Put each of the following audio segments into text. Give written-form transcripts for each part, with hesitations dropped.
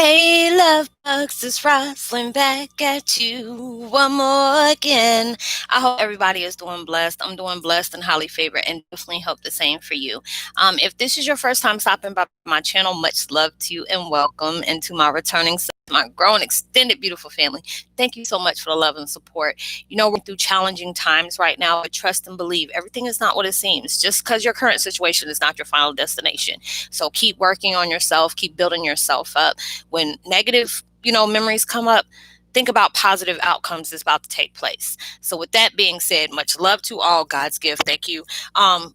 Hey, love bugs, it's Roslynn back at you one more again. I hope everybody is doing blessed. I'm doing blessed and highly favored, and definitely hope the same for you. If this is your first time stopping by my channel, much love to you and welcome into my returning, my growing, extended, beautiful family. Thank you so much for the love and support. We're through challenging times right now, but trust and believe everything is not what it seems. Just because your current situation is not your final destination. So keep working on yourself, keep building yourself up. When negative, memories come up, think about positive outcomes that's about to take place. So with that being said, much love to all. God's gift. Thank you.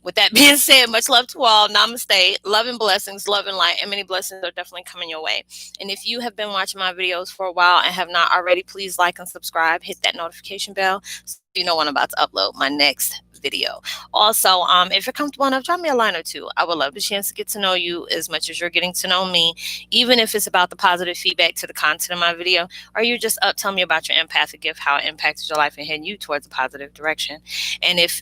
With that being said, much love to all. Namaste. Love and blessings, love and light, and many blessings are definitely coming your way. And if you have been watching my videos for a while and have not already, please like and subscribe. Hit that notification bell so you know when I'm about to upload my next video. Also, if you're comfortable enough, drop me a line or two. I would love the chance to get to know you as much as you're getting to know me, even if it's about the positive feedback to the content of my video, or you just tell me about your empathic gift, how it impacted your life and heading you towards a positive direction. And if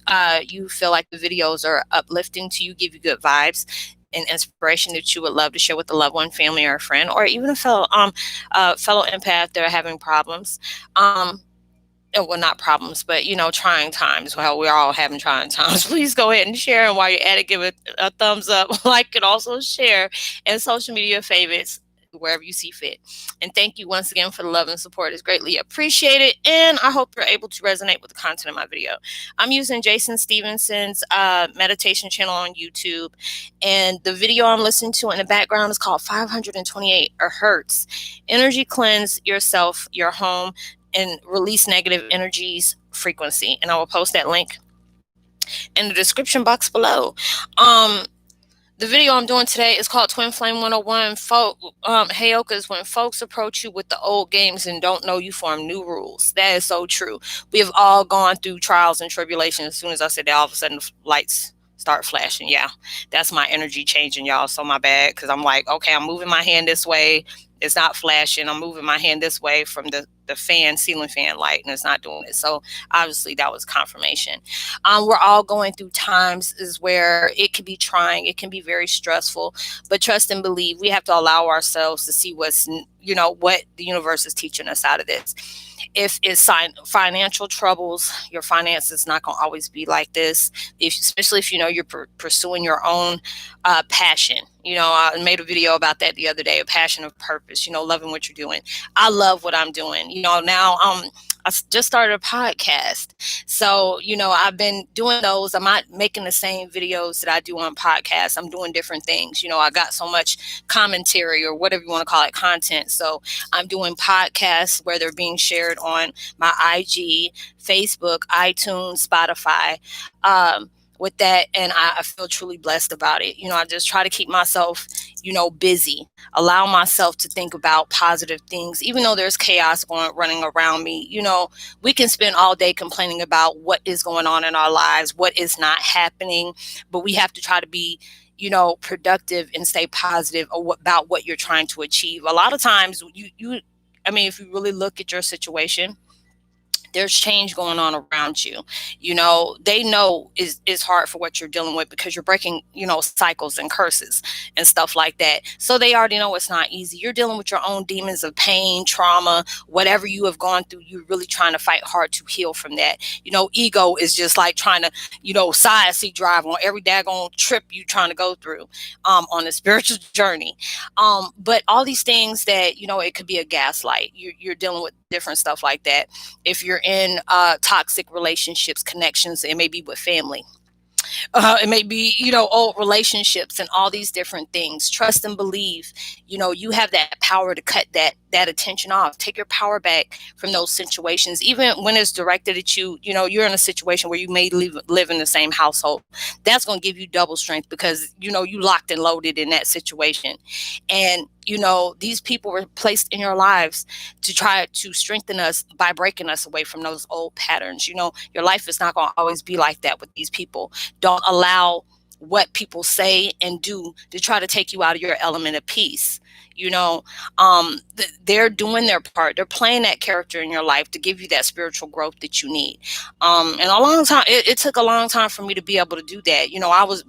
you feel like the videos are uplifting to you, give you good vibes and inspiration that you would love to share with a loved one, family, or a friend, or even a fellow empath that are having problems, well, not problems, but trying times. Well, we're all having trying times. Please go ahead and share, and while you're at it, give it a thumbs up, like, and also share, and social media favorites wherever you see fit. And thank you once again for the love and support. It's greatly appreciated, and I hope you're able to resonate with the content of my video. I'm using Jason Stevenson's meditation channel on YouTube, and the video I'm listening to in the background is called 528 Hertz. Energy cleanse yourself, your home, and release negative energies frequency. And I will post that link in the description box below. The video I'm doing today is called Twin Flame 101. Heyokas, when folks approach you with the old games and don't know you form new rules. That is so true. We have all gone through trials and tribulations. As soon as I said that, all of a sudden the lights start flashing. Yeah, that's my energy changing, y'all. So my bad, because I'm like, okay, I'm moving my hand this way. It's not flashing. I'm moving my hand this way from the ceiling fan light, and it's not doing it. So obviously that was confirmation. We're all going through times is where it can be trying. It can be very stressful, but trust and believe we have to allow ourselves to see what's, what the universe is teaching us out of this. If it's financial troubles, your finances not going to always be like this. Especially if you're pursuing your own passion. I made a video about that the other day, a passion of purpose, loving what you're doing. I love what I'm doing. Now I just started a podcast. So, I've been doing those. I'm not making the same videos that I do on podcasts. I'm doing different things. I got so much commentary or whatever you want to call it, content. So I'm doing podcasts where they're being shared on my IG, Facebook, iTunes, Spotify. With that, and I feel truly blessed about it. I just try to keep myself, busy, allow myself to think about positive things, even though there's chaos running around me. We can spend all day complaining about what is going on in our lives, what is not happening, but we have to try to be productive and stay positive about what you're trying to achieve. A lot of times if you really look at your situation, there's change going on around you. They know it's hard for what you're dealing with because you're breaking, cycles and curses and stuff like that. So they already know it's not easy. You're dealing with your own demons of pain, trauma, whatever you have gone through. You're really trying to fight hard to heal from that. Ego is just like trying to, side seat drive on every daggone trip you trying to go through on a spiritual journey. But all these things that, it could be a gaslight. You're dealing with different stuff like that. If you're in toxic relationships, connections, it may be with family. It may be, old relationships and all these different things. Trust and believe, you have that power to cut that attention off. Take your power back from those situations. Even when it's directed at you, you're in a situation where you may live in the same household. That's going to give you double strength because, you locked and loaded in that situation. And, these people were placed in your lives to try to strengthen us by breaking us away from those old patterns. Your life is not going to always be like that with these people. Don't allow what people say and do to try to take you out of your element of peace. They're doing their part. They're playing that character in your life to give you that spiritual growth that you need. And a long time, it took a long time for me to be able to do that.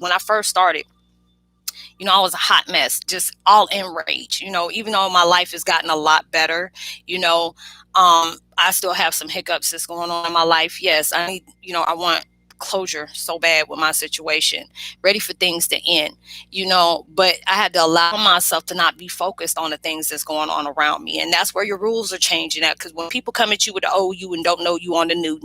When I first started, I was a hot mess, just all enraged. Even though my life has gotten a lot better, you know, I still have some hiccups that's going on in my life. Yes, I need, I want closure so bad with my situation, ready for things to end, but I had to allow myself to not be focused on the things that's going on around me. And that's where your rules are changing at. Because when people come at you with the old you and don't know you on the new,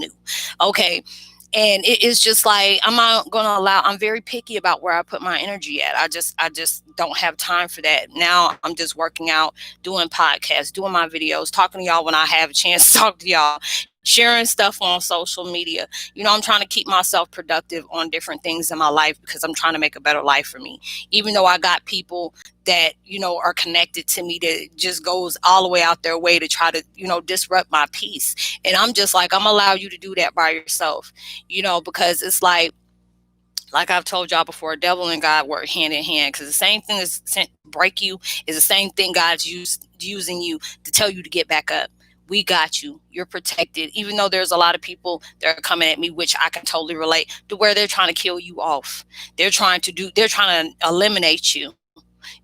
okay, and it is just like I'm not going to allow. I'm very picky about where I put my energy at. I just don't have time for that now. I'm just working out, doing podcasts, doing my videos, talking to y'all when I have a chance to talk to y'all, sharing stuff on social media. I'm trying to keep myself productive on different things in my life because I'm trying to make a better life for me. Even though I got people that are connected to me that just goes all the way out their way to try to disrupt my peace, and I'm just like, I'm gonna allow you to do that by yourself, because it's like I've told y'all before, devil and God work hand in hand, because the same thing that's sent to break you is the same thing God's using you to tell you to get back up. We got you. You're protected. Even though there's a lot of people that are coming at me, which I can totally relate to, where they're trying to kill you off. They're trying to eliminate you.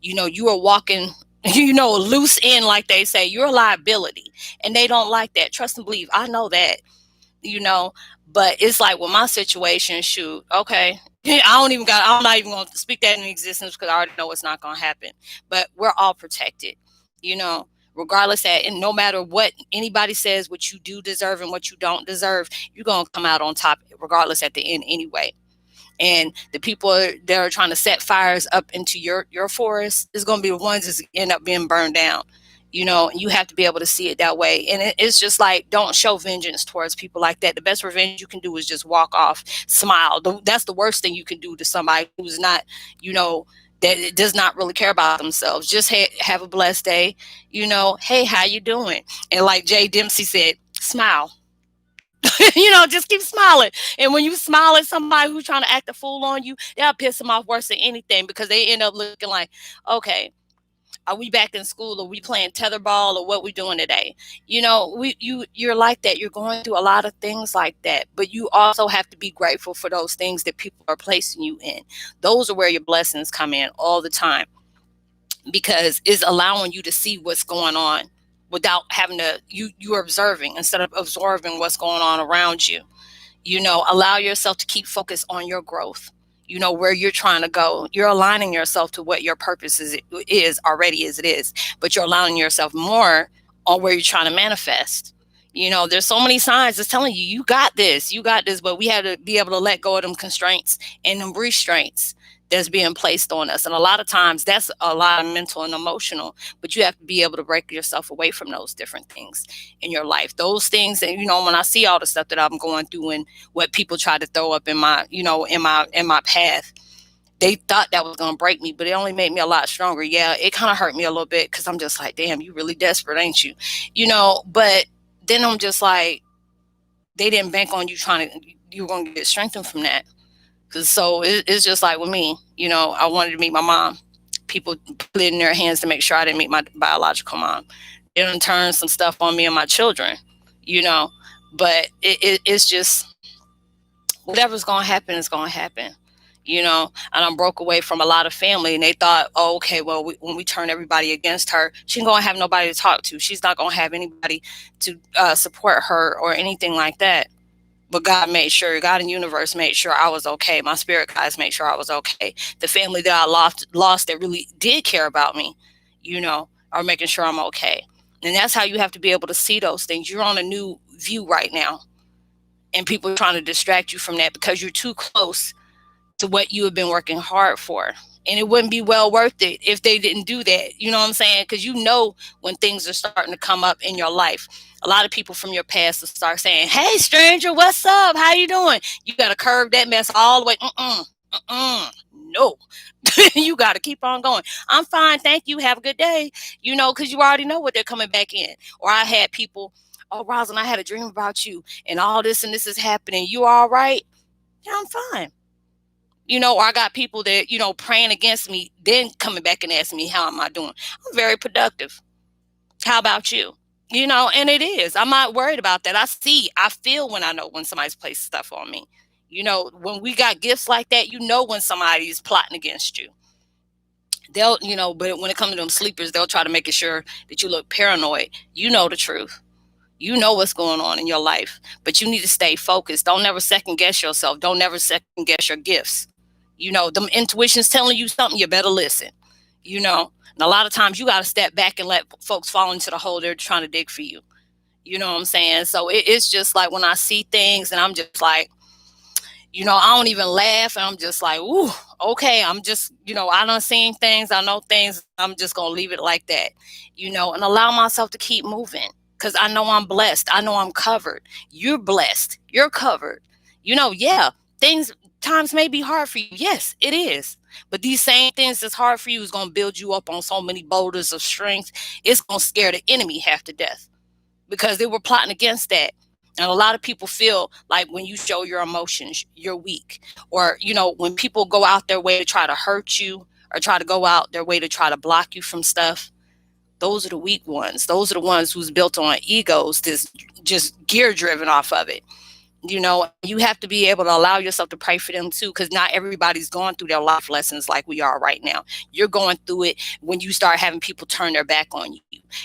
You are walking, loose in, like they say. You're a liability. And they don't like that. Trust and believe. I know that, you know, but it's like with my situation, shoot, okay. I'm not even going to speak that in existence because I already know it's not going to happen. But we're all protected, you know, regardless that, and no matter what anybody says, what you do deserve and what you don't deserve, you're going to come out on top regardless at the end anyway. And the people that are trying to set fires up into your forest is going to be the ones that end up being burned down. You have to be able to see it that way. And it's just like, don't show vengeance towards people like that. The best revenge you can do is just walk off, smile. That's the worst thing you can do to somebody who's not, that does not really care about themselves. Just have a blessed day. Hey, how you doing? And like Jay Dempsey said, smile. Just keep smiling. And when you smile at somebody who's trying to act a fool on you, that'll piss them off worse than anything, because they end up looking like, okay, are we back in school? Are we playing tetherball, or what we doing today? You're like that. You're going through a lot of things like that, but you also have to be grateful for those things that people are placing you in. Those are where your blessings come in all the time, because it's allowing you to see what's going on without having to, you're observing instead of absorbing what's going on around you. Allow yourself to keep focused on your growth, where you're trying to go. You're aligning yourself to what your purpose is already as it is, but you're allowing yourself more on where you're trying to manifest. There's so many signs that's telling you, you got this, but we have to be able to let go of them constraints and them restraints that's being placed on us. And a lot of times that's a lot of mental and emotional, but you have to be able to break yourself away from those different things in your life. Those things that, when I see all the stuff that I'm going through and what people try to throw up in my, in my path, they thought that was going to break me, but it only made me a lot stronger. Yeah, it kind of hurt me a little bit, because I'm just like, damn, you really desperate, ain't you? But then I'm just like, they didn't bank on you were going to get strengthened from that. So it's just like with me, I wanted to meet my mom. People put it in their hands to make sure I didn't meet my biological mom. It done turned some stuff on me and my children, but it's just, whatever's going to happen is going to happen, and I'm broke away from a lot of family, and they thought, oh, okay, well, when we turn everybody against her, she's going to have nobody to talk to. She's not going to have anybody to support her or anything like that. But God made sure, God and universe made sure I was okay. My spirit guides made sure I was okay. The family that I lost that really did care about me, are making sure I'm okay. And that's how you have to be able to see those things. You're on a new view right now, and people are trying to distract you from that because you're too close to what you have been working hard for. And it wouldn't be well worth it if they didn't do that. You know what I'm saying? Because when things are starting to come up in your life, a lot of people from your past will start saying, hey, stranger, what's up? How you doing? You got to curve that mess all the way. No. You got to keep on going. I'm fine. Thank you. Have a good day. Because you already know what they're coming back in. Or I had people, oh, Roslynn, I had a dream about you and all this and this is happening. You all right? Yeah, I'm fine. Or I got people that, praying against me, then coming back and asking me, how am I doing? I'm very productive. How about you? And it is. I'm not worried about that. I feel when I know when somebody's placed stuff on me. When we got gifts like that, when somebody is plotting against you. They'll, but when it comes to them sleepers, they'll try to make it sure that you look paranoid. You know the truth. You know what's going on in your life, but you need to stay focused. Don't never second guess yourself. Don't never second guess your gifts. Them intuitions telling you something, you better listen. And a lot of times you got to step back and let folks fall into the hole they're trying to dig for you. You know what I'm saying? So it's just like when I see things and I'm just like, I don't even laugh, and I'm just like, ooh, okay. I'm just, I done seen things, I know things. I'm just gonna leave it like that, and allow myself to keep moving because I know I'm blessed. I know I'm covered. You're blessed. You're covered. Yeah, things times may be hard for you. Yes, it is. But these same things that's hard for you is gonna build you up on so many boulders of strength. It's gonna scare the enemy half to death because they were plotting against that. And a lot of people feel like when you show your emotions, you're weak. Or, when people go out their way to try to hurt you or try to go out their way to try to block you from stuff, those are the weak ones. Those are the ones who's built on egos, this just gear driven off of it. You have to be able to allow yourself to pray for them too, because not everybody's going through their life lessons like we are right now. You're going through it when you start having people turn their back on you.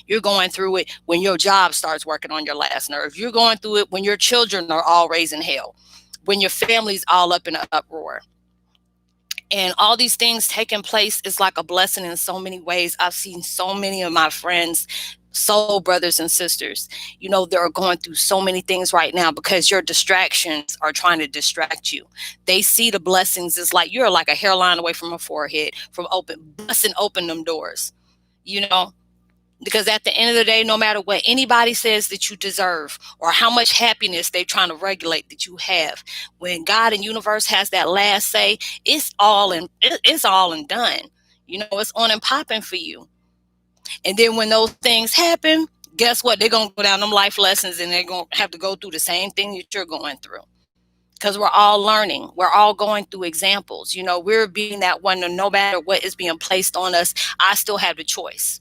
You're going through it when your job starts working on your last nerve. You're going through it when your children are all raising hell, when your family's all up in an uproar. And all these things taking place is like a blessing in so many ways. I've seen so many of my friends, soul brothers and sisters, they're going through so many things right now because your distractions are trying to distract you. They see the blessings as like you're like a hairline away from a forehead from busting open them doors, you know because at the end of the day, no matter what anybody says that you deserve or how much happiness they're trying to regulate that you have, when God and universe has that last say, it's all and done. It's on and popping for you. And then when those things happen, guess what? They're gonna go down them life lessons and they're gonna have to go through the same thing that you're going through. Because we're all learning. We're all going through examples. We're being that one, and no matter what is being placed on us, I still have the choice.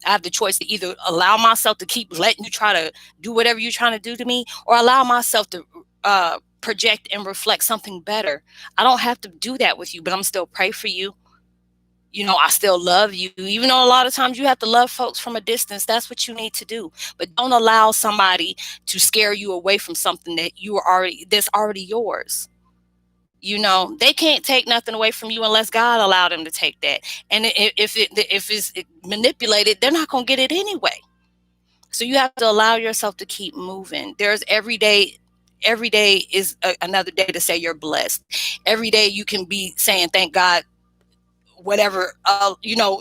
I have the choice to either allow myself to keep letting you try to do whatever you're trying to do to me, or allow myself to project and reflect something better. I don't have to do that with you, but I'm still pray for you. I still love you, even though a lot of times you have to love folks from a distance. That's what you need to do. But don't allow somebody to scare you away from something that's already yours. They can't take nothing away from you unless God allowed them to take that. And if it's manipulated, they're not going to get it anyway. So you have to allow yourself to keep moving. There's every day. Every day is another day to say you're blessed. Every day you can be saying, thank God, whatever,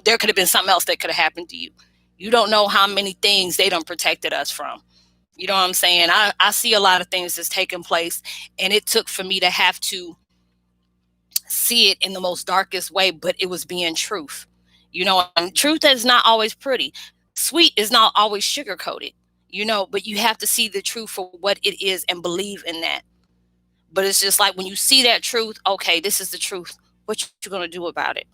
there could have been something else that could have happened to you. You don't know how many things they done protected us from. You know what I'm saying? I see a lot of things that's taking place, and it took for me to have to see it in the most darkest way, but it was being truth. And truth is not always pretty. Sweet is not always sugar coated, but you have to see the truth for what it is and believe in that. But it's just like when you see that truth, okay, this is the truth. What you going to do about it?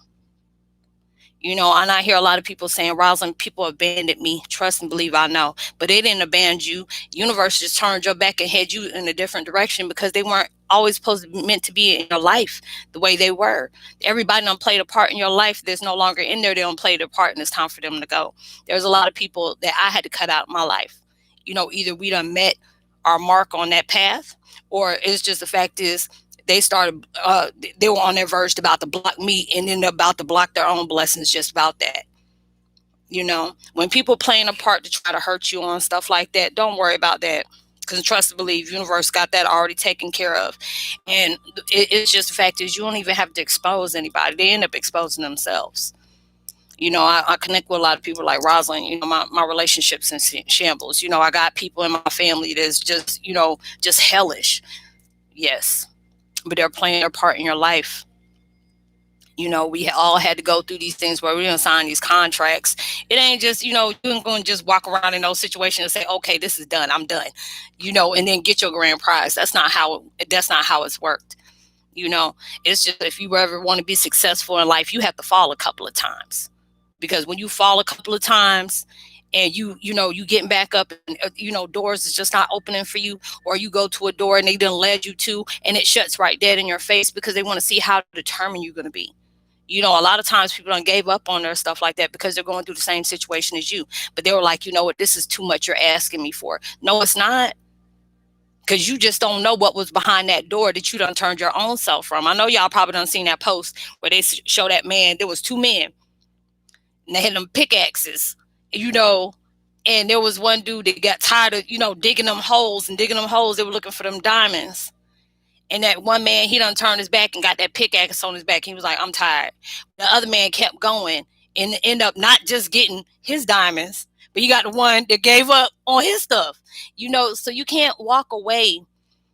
And I hear a lot of people saying, Roslynn, people abandoned me. Trust and believe I know. But they didn't abandon you. Universe just turned your back and had you in a different direction because they weren't always meant to be in your life the way they were. Everybody done played a part in your life that's no longer in there. They don't play their part, and it's time for them to go. There's a lot of people that I had to cut out of my life. Either we done met our mark on that path, or it's just the fact is they started they were on their verge about to block me and then about to block their own blessings just about that. When people playing a part to try to hurt you on stuff like that, don't worry about that, because trust and believe universe got that already taken care of. And it's just the fact is you don't even have to expose anybody. They end up exposing themselves. I connect with a lot of people like Roslynn. My relationships in shambles. I got people in my family that's just hellish. Yes, but they're playing their part in your life. We all had to go through these things where we're going to sign these contracts. It ain't just, you ain't going to just walk around in those situations and say, okay, this is done. I'm done, and then get your grand prize. That's not how it's worked. It's just, if you ever want to be successful in life, you have to fall a couple of times, because when you fall a couple of times and you getting back up and doors is just not opening for you, or you go to a door and they didn't lead you to and it shuts right dead in your face because they want to see how determined you're going to be. A lot of times people don't gave up on their stuff like that because they're going through the same situation as you. But they were like, you know what, this is too much you're asking me for. No, it's not. Because you just don't know what was behind that door that you done turned your own self from. I know y'all probably done seen that post where they show that man, there was two men and they had them pickaxes, you know, and there was one dude that got tired of, digging them holes and digging them holes. They were looking for them diamonds. And that one man, he done turned his back and got that pickaxe on his back. He was like, I'm tired. The other man kept going and end up not just getting his diamonds, but he got the one that gave up on his stuff. So you can't walk away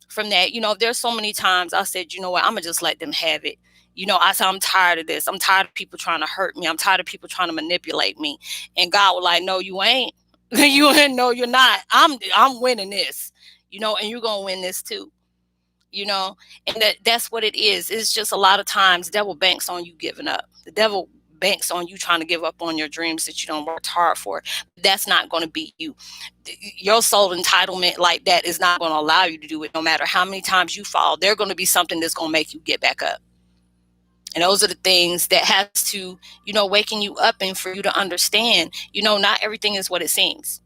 from that. There's so many times I said, you know what, I'm going to just let them have it. I said, I'm tired of this. I'm tired of people trying to hurt me. I'm tired of people trying to manipulate me. And God was like, no, you ain't. No, you're not. I'm winning this, and you're going to win this too. And that's what it is. It's just a lot of times the devil banks on you giving up. The devil banks on you trying to give up on your dreams that you don't work hard for. That's not going to be you. Your soul entitlement like that is not going to allow you to do it. No matter how many times you fall, there's going to be something that's going to make you get back up. And those are the things that has to, waking you up and for you to understand, not everything is what it seems.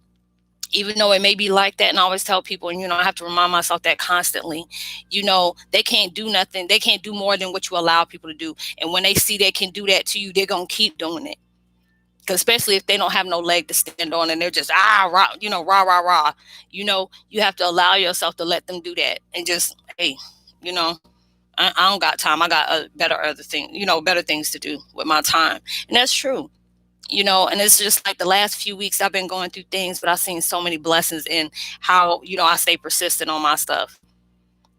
Even though it may be like that, and I always tell people, and I have to remind myself that constantly, they can't do nothing. They can't do more than what you allow people to do. And when they see they can do that to you, they're going to keep doing it. Because especially if they don't have no leg to stand on and they're just, rah, rah, rah, rah. You have to allow yourself to let them do that. And just, hey, I don't got time. I got better things to do with my time. And that's true. And it's just like the last few weeks I've been going through things, but I've seen so many blessings in how, I stay persistent on my stuff.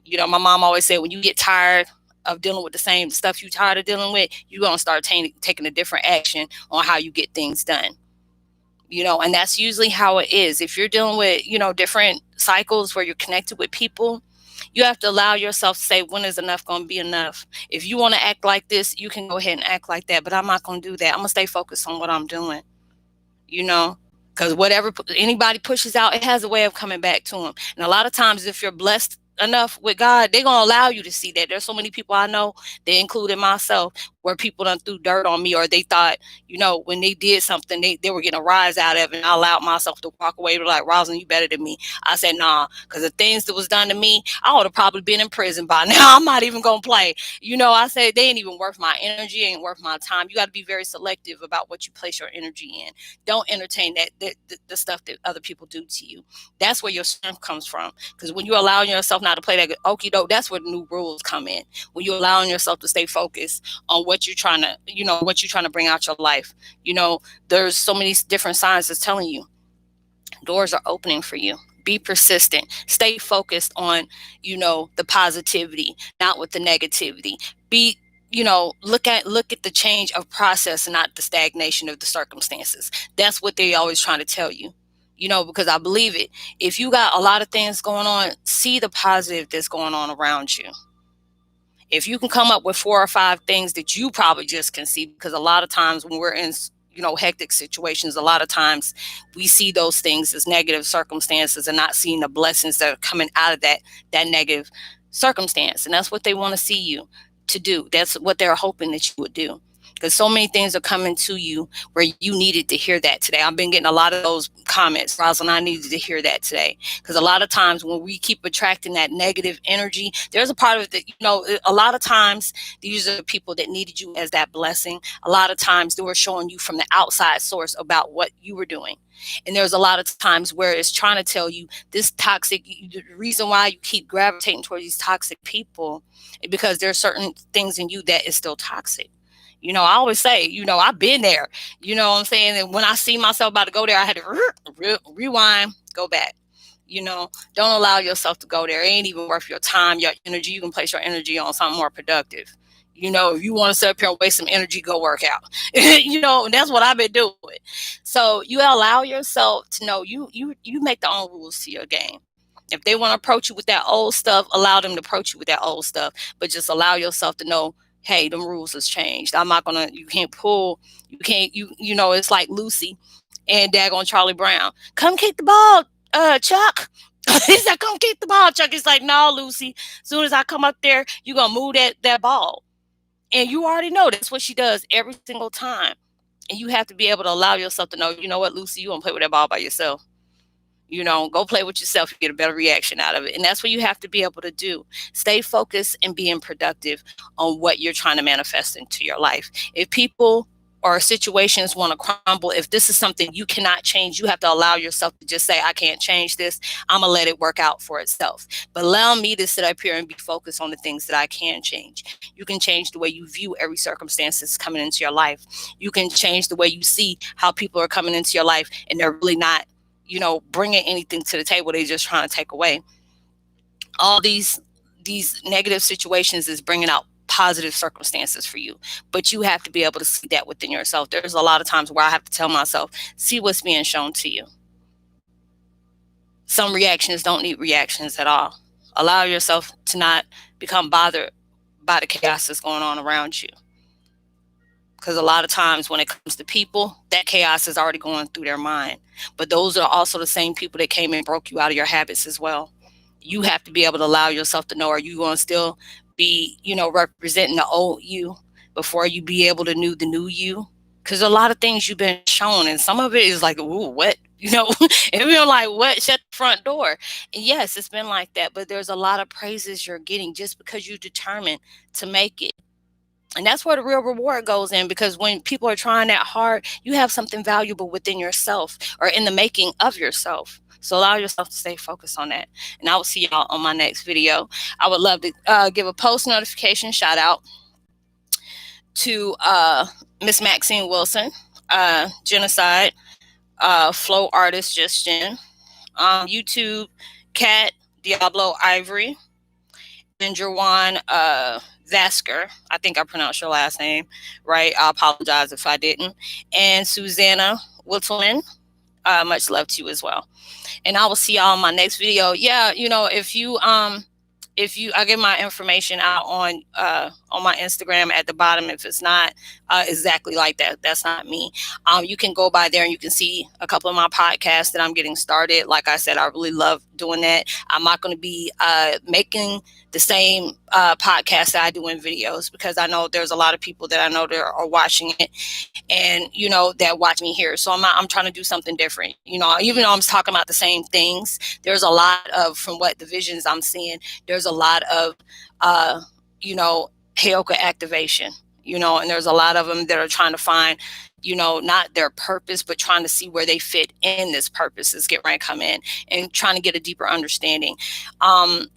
My mom always said, when you get tired of dealing with the same stuff you're tired of dealing with, you're going to start taking a different action on how you get things done. And that's usually how it is. If you're dealing with, different cycles where you're connected with people, you have to allow yourself to say, when is enough going to be enough? If you want to act like this, you can go ahead and act like that, but I'm not going to do that. I'm going to stay focused on what I'm doing, because whatever anybody pushes out, it has a way of coming back to them. And a lot of times, if you're blessed enough with God, they're going to allow you to see that. There's so many people I know, they included myself, where people done threw dirt on me, or they thought, when they did something, they were getting a rise out of it. And I allowed myself to walk away. They're like, Roslynn, you better than me. I said, nah, because the things that was done to me, I would have probably been in prison by now. I'm not even going to play. I said, they ain't even worth my energy, ain't worth my time. You got to be very selective about what you place your energy in. Don't entertain the stuff that other people do to you. That's where your strength comes from. Because when you're allowing yourself not to play that okie doke, that's where the new rules come in. When you're allowing yourself to stay focused on what you're trying to bring out your life. There's so many different signs that's telling you doors are opening for you. Be persistent. Stay focused on, the positivity, not with the negativity. Be, look at the change of process and not the stagnation of the circumstances. That's what they always trying to tell you. Because I believe it. If you got a lot of things going on, see the positive that's going on around you. If you can come up with 4 or 5 things that you probably just can see, because a lot of times when we're in, hectic situations, a lot of times we see those things as negative circumstances and not seeing the blessings that are coming out of that negative circumstance. And that's what they want to see you to do. That's what they're hoping that you would do. Because so many things are coming to you where you needed to hear that today. I've been getting a lot of those comments, Roslynn, I needed to hear that today. Because a lot of times when we keep attracting that negative energy, there's a part of it that, a lot of times these are the people that needed you as that blessing. A lot of times they were showing you from the outside source about what you were doing. And there's a lot of times where it's trying to tell you this toxic, the reason why you keep gravitating towards these toxic people is because there's certain things in you that is still toxic. I always say, I've been there, what I'm saying? And when I see myself about to go there, I had to rewind, go back, don't allow yourself to go there. It ain't even worth your time, your energy. You can place your energy on something more productive. If you want to sit up here and waste some energy, go work out, and that's what I've been doing. So you allow yourself to know you make the own rules to your game. If they want to approach you with that old stuff, allow them to approach you with that old stuff, but just allow yourself to know, hey, them rules has changed. You can't pull, it's like Lucy and daggone Charlie Brown. Come kick the ball, Chuck. He said, come kick the ball, Chuck. He's like, no, Lucy, as soon as I come up there, you're going to move that ball. And you already know that's what she does every single time. And you have to be able to allow yourself to know, you know what, Lucy, you don't play with that ball by yourself. Go play with yourself, you get a better reaction out of it. And that's what you have to be able to do. Stay focused and being productive on what you're trying to manifest into your life. If people or situations want to crumble, if this is something you cannot change, you have to allow yourself to just say, I can't change this. I'm going to let it work out for itself. But allow me to sit up here and be focused on the things that I can change. You can change the way you view every circumstance that's coming into your life. You can change the way you see how people are coming into your life and they're really not bringing anything to the table. They're just trying to take away. All these negative situations is bringing out positive circumstances for you, but you have to be able to see that within yourself. There's a lot of times where I have to tell myself, see what's being shown to you. Some reactions don't need reactions at all. Allow yourself to not become bothered by the chaos that's going on around you. Because a lot of times when it comes to people, that chaos is already going through their mind. But those are also the same people that came and broke you out of your habits as well. You have to be able to allow yourself to know, are you going to still be, representing the old you before you be able to know the new you? Because a lot of things you've been shown, and some of it is like, ooh, what? And we're like, what? Shut the front door. And yes, it's been like that, but there's a lot of praises you're getting just because you're determined to make it. And that's where the real reward goes in, because when people are trying that hard, you have something valuable within yourself or in the making of yourself. So allow yourself to stay focused on that. And I will see y'all on my next video. I would love to give a post notification shout out to Miss Maxine Wilson, Genocide, Flow Artist Just Jen, YouTube, Cat, Diablo Ivory, and Jerwan Vasker. I think I pronounced your last name right. I apologize if I didn't. And Susanna Whittleman. Much love to you as well. And I will see y'all in my next video. Yeah, if you I give my information out on my Instagram at the bottom. If it's not exactly like that, that's not me. You can go by there and you can see a couple of my podcasts that I'm getting started. Like I said, I really love doing that. I'm not going to be making the same podcast that I do in videos, because I know there's a lot of people that I know that are watching it, and that watch me here. So I'm trying to do something different. Even though I'm talking about the same things, there's a lot of, from what the visions I'm seeing, there's a lot of Heyoka activation, and there's a lot of them that are trying to find not their purpose, but trying to see where they fit in this purpose is get ready to come in and trying to get a deeper understanding.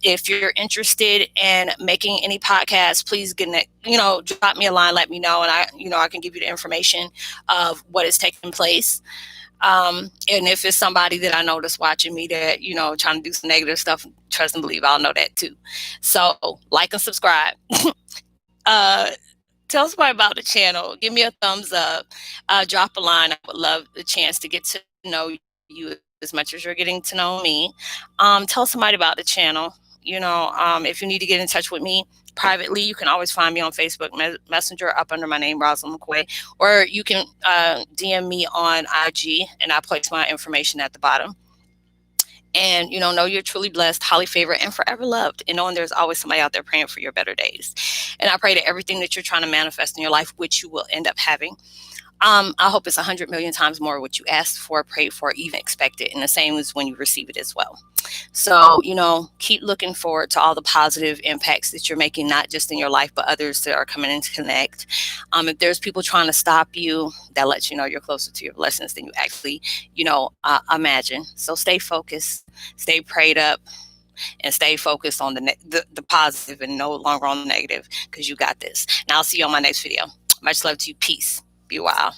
If you're interested in making any podcasts, please drop me a line, let me know, and I can give you the information of what is taking place. And if it's somebody that I know that's watching me that, trying to do some negative stuff, trust and believe, I'll know that too. So like and subscribe. Tell somebody about the channel. Give me a thumbs up. Drop a line. I would love the chance to get to know you as much as you're getting to know me. Tell somebody about the channel. If you need to get in touch with me privately, you can always find me on Facebook Messenger up under my name, Roslynn Mckoy, or you can DM me on IG, and I place my information at the bottom. And, know you're truly blessed, highly favored, and forever loved. And knowing there's always somebody out there praying for your better days. And I pray that everything that you're trying to manifest in your life, which you will end up having, I hope it's 100 million times more what you asked for, prayed for, even expected. And the same as when you receive it as well. So, keep looking forward to all the positive impacts that you're making, not just in your life, but others that are coming in to connect. If there's people trying to stop you, that lets you know you're closer to your blessings than you actually, imagine. So stay focused, stay prayed up, and stay focused on the positive and no longer on the negative, because you got this. Now I'll see you on my next video. Much love to you. Peace. Be wild.